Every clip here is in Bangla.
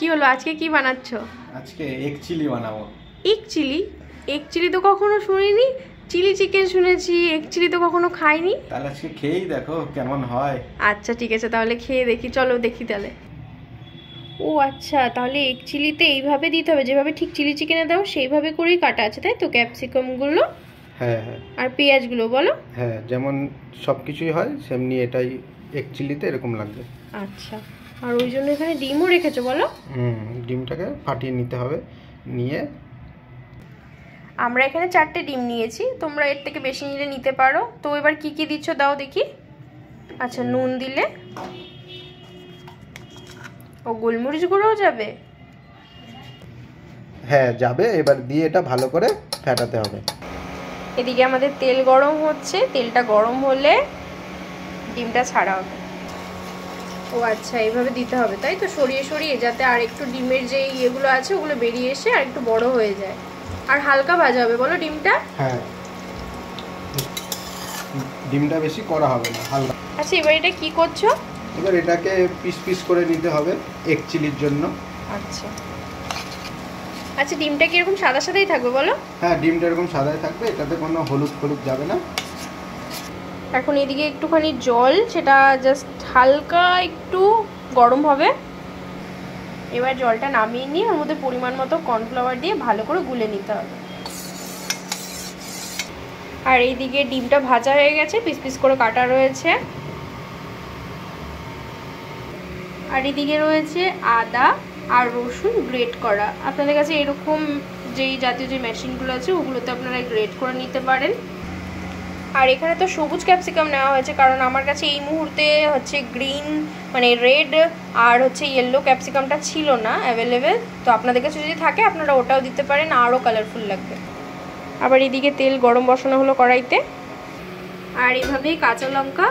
কি হলো, আজকে কি বানাচ্ছো? আজকে এগ চিলি বানাবো। Egg chilli? এগ চিলি তো কখনো শুনিনি। চিলি চিকেন শুনেছি, এগ চিলি তো কখনো খাইনি। তাহলে আজকে খেয়েই দেখো কেমন হয়। আচ্ছা ঠিক আছে, তাহলে খেয়ে দেখি, চলো দেখি তাহলে। ও আচ্ছা, তাহলে এগ চিলিতে এইভাবে দিতে হবে, যেভাবে ঠিক চিলি চিকেনে দাও সেইভাবে করেই কাটা আছে, তাই তো? ক্যাপসিকামগুলো হ্যাঁ হ্যাঁ আর পেঁয়াজগুলো বলো। হ্যাঁ, যেমন সব কিছুই হয় সেমনি এটাই এগ চিলিতে এরকম লাগবে। আচ্ছা, আর ওই জন্য এখানে ডিমও রেখেছো বলো? ডিমটাকে ফাটিয়ে নিতে হবে। নিয়ে আমরা এখানে 4টে ডিম নিয়েছি, তোমরা এর থেকে বেশি নিলে নিতে পারো। তো এবার কি কি দিচ্ছ দাও দেখি। আচ্ছা, নুন দিলে, ও গোলমরিচ গুঁড়োও যাবে? হ্যাঁ যাবে। এবার দিয়ে এটা ভালো করে ফেটাতে হবে। এদিকে আমাদের তেল গরম হচ্ছে, তেলটা গরম হলে ডিমটা ছাড়া হবে। ও আচ্ছা, এইভাবে দিতে হবে তাই তো, সরিয়ে সরিয়ে, যাতে আর একটু ডিমের যে ইয়েগুলো আছে ওগুলো বেরিয়ে এসে আর একটু বড় হয়ে যায়। আর হালকা ভাজা হবে বলো ডিমটা? হ্যাঁ, ডিমটা বেশি করা হবে না, হালকা। আচ্ছা, এবার এটা কি করছো? এবার এটাকে পিস পিস করে নিতে হবে এগ চিলির জন্য। আচ্ছা আচ্ছা, ডিমটা কি এরকম সাদা সাদাই থাকবে বলো? হ্যাঁ, ডিমটা এরকম সাদাই থাকবে, এটাতে কোনো হলুদ হলুদ যাবে না। এখন এদিকে একটুখানি জল, সেটা জাস্ট হালকা একটু গরম হবে। এবার জলটা নামিয়ে নিয়ে ওর মধ্যে পরিমাণ মতো কর্নফ্লাওয়ার দিয়ে ভালো করে গুলে নিতে হবে। আর এইদিকে ডিমটা ভাজা হয়ে গেছে, পিস পিস করে কাটা রয়েছে। আর এদিকে রয়েছে আদা আর রসুন গ্রেট করা। আপনাদের কাছে এরকম যেই জাতীয় যে মেশিনগুলো আছে ওগুলোতে আপনারা গ্রেট করে নিতে পারেন। আর এখানে তো সবুজ ক্যাপসিকাম নেওয়া হয়েছে, কারণ আমার কাছে এই মুহূর্তে হচ্ছে গ্রিন মানে রেড আর হচ্ছে ইয়েলো ক্যাপসিকামটা ছিল না অ্যাভেলেবেল। তো আপনাদের কাছে যদি থাকে আপনারা ওটাও দিতে পারেন, আরও কালারফুল লাগবে। আবার এদিকে তেল গরম বসানো হলো কড়াইতে। আর এভাবেই কাঁচা লঙ্কা,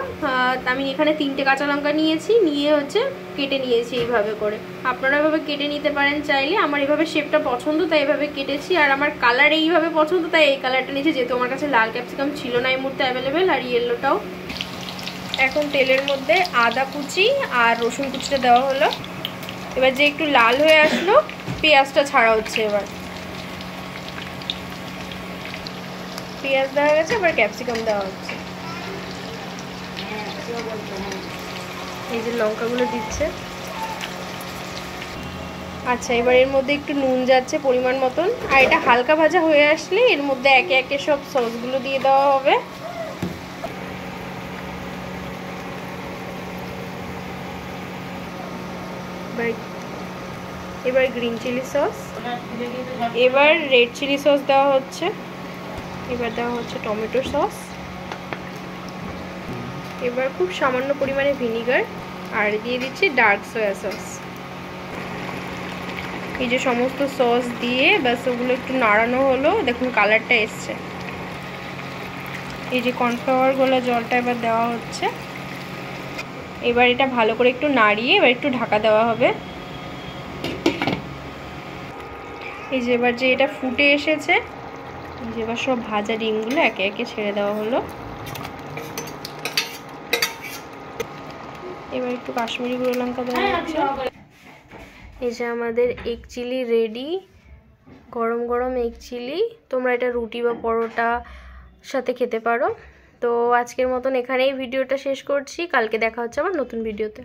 আমি এখানে 3টে কাঁচা লঙ্কা নিয়েছি, নিয়ে হচ্ছে কেটে নিয়েছি এইভাবে করে। আপনারা এভাবে কেটে নিতে পারেন চাইলে। আমার এভাবে শেপটা পছন্দ তাই এভাবে কেটেছি, আর আমার কালার এইভাবে পছন্দ তাই এই কালারটা নিয়েছি, যেহেতু আমার কাছে লাল ক্যাপসিকাম ছিল না এই মুহূর্তে অ্যাভেলেবেল, আর ইয়েলোটাও। এখন তেলের মধ্যে আদা কুচি আর রসুন কুচিটা দেওয়া হলো। এবার যে একটু লাল হয়ে আসলো, পেঁয়াজটা ছাড়া হচ্ছে। এবার পেঁয়াজ দেওয়া গেছে, এবার ক্যাপসিকাম দেওয়া হচ্ছে। এই যে লঙ্কাগুলো দিচ্ছে। আচ্ছা, এবার এর মধ্যে একটু নুন যাচ্ছে পরিমাণ মতন। আর এটা হালকা ভাজা হয়ে আসলে এর মধ্যে একে একে সব সসগুলো দিয়ে দেওয়া হবে। এবার গ্রিন চিলি সস, এবার রেড চিলি সস দেওয়া হচ্ছে, এবার দেওয়া হচ্ছে টমেটো সস, এবার খুব সামান্য পরিমাণে ভিনিগার, আর দিয়ে দিচ্ছি ডার্ক সয়া সস। এই যে সমস্ত সস দিয়ে ব্যাস ওগুলো একটু নাড়ানো হলো, দেখুন কালারটা এসছে। এই যে কর্নফ্লাওয়ার গোলা জলটা এবার দেওয়া হচ্ছে। এবার এটা ভালো করে একটু নাড়িয়ে এবার একটু ঢাকা দেওয়া হবে। এই যে এবার যে এটা ফুটে এসেছে, এই যে এবার সব ভাজা ডিমগুলো একে একে ছেড়ে দেওয়া হলো। এবার একটু কাশ্মীরি গুঁড়ো লঙ্কা দেওয়া হচ্ছে। এই যে আমাদের এগ চিলি রেডি, গরম গরম এগ চিলি। তোমরা এটা রুটি বা পরোটা সাথে খেতে পারো। তো আজকের মতন এখানেই ভিডিওটা শেষ করছি, কালকে দেখা হচ্ছে আবার নতুন ভিডিওতে।